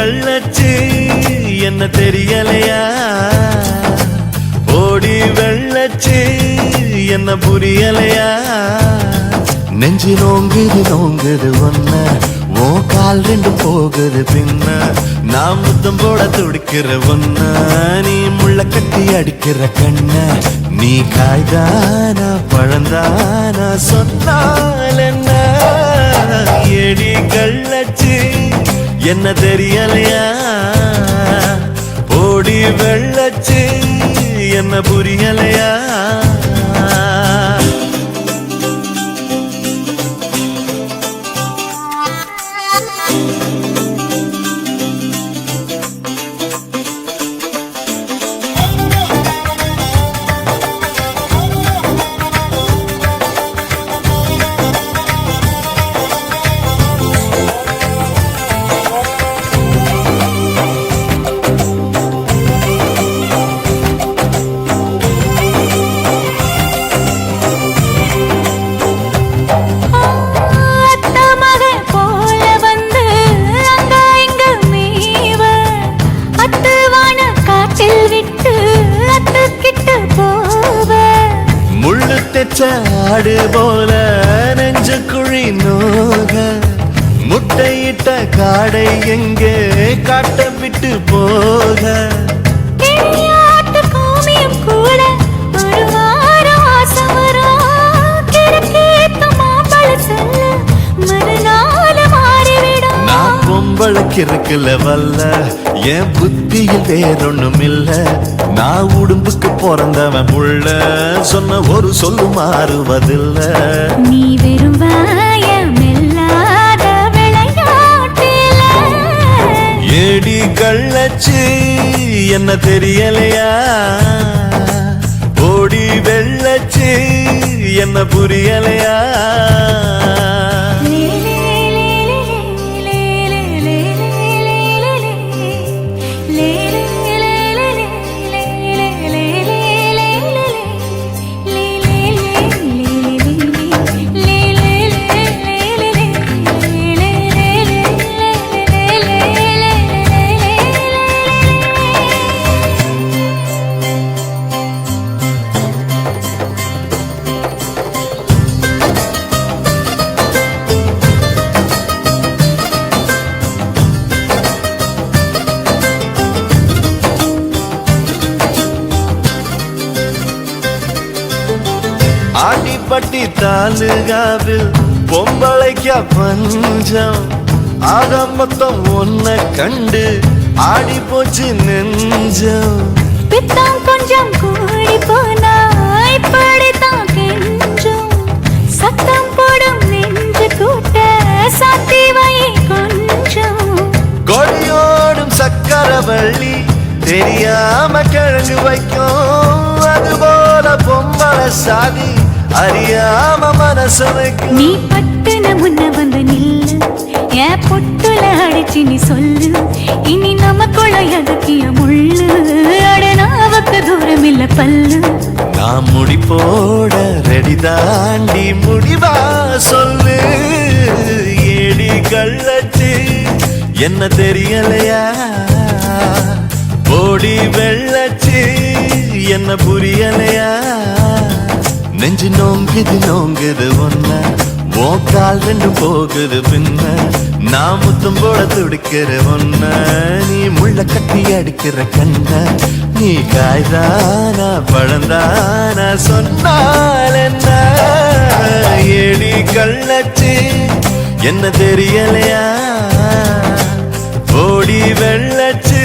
கள்ளச்சு என்ன தெரியலையா ஓடி வெள்ளச்சு என்ன புரியலையா நெஞ்சு நோங்குது ஒன்ன ஓ கால் ரெண்டு போகுது பின்ன நான் முத்தம் போட துடிக்கிற ஒன்ன நீ முள்ள கட்டி அடிக்கிற கண்ண நீ காய்தானா பழந்தானா சொன்னால் என்ன ஏடி கள்ளச்சு என்ன தெரியலையா ஓடி வெள்ளச்சு என்ன புரியலையா ஆடு போல நெஞ்சு குழி நோக முட்டையிட்ட காடை எங்கே காட்ட விட்டு போக நான் பொம்பளைக்கு இருக்குல வல்ல என் புத்தியில் வேறொன்னும் இல்ல நான் உடும்புக்கு பிறந்தவன் புள்ள சொன்ன ஒரு சொல்லு மாறுவதில்ல நீ வெறும் வாயமில்லாத விளையாட்டில ஏடி கள்ளச்சு என்ன தெரியலையா ஓடி வெள்ளச்சு என்ன புரியலையா ஆண்டிப்பட்டி தாலுகாவில் பொம்பளைக்கா பஞ்சம் ஆக மொத்தம் ஒன்ன கண்டு ஆடி போச்சு நெஞ்சம் பித்தம் கொஞ்சம் கூடி போனா இப்படித்தான் கெஞ்சம் சத்தம் போடும் நெஞ்சு கூட்ட சாத்தி வை கொஞ்சம் கொடியோடும் சக்கரவள்ளி தெரியாம கிழங்கு வைக்கும் அதுபோல பொம்பளை சாதி அறியாம மனசு வைக்கும் நீ பட்டுன முன்ன வந்து நில்லு என் பொட்டுல அடிச்சு நீ சொல்லு இனி நமக்குள்ள எதுக்கிய முள்ளு அடனாவுக்கு தூரம் இல்ல பல்லு நான் முடி போட ரெடி தாண்டி முடிவா சொல்லு ஏடி கள்ளச்சு என்ன தெரியலையா ஓடி வெள்ளச்சு என்ன புரியலையா நெஞ்சு நோங்குது ஒன்ன ஓ கால் ரெண்டு போகுது பின்ன நான் முத்தம் போட துடிக்கிற ஒன்ன நீ முள்ள கட்டி அடிக்கிற கண்ண நீ காய்தானா பழந்தானா சொன்னால் என்ன ஏடி கள்ளச்சு என்ன தெரியலையா ஓடி வெள்ளச்சு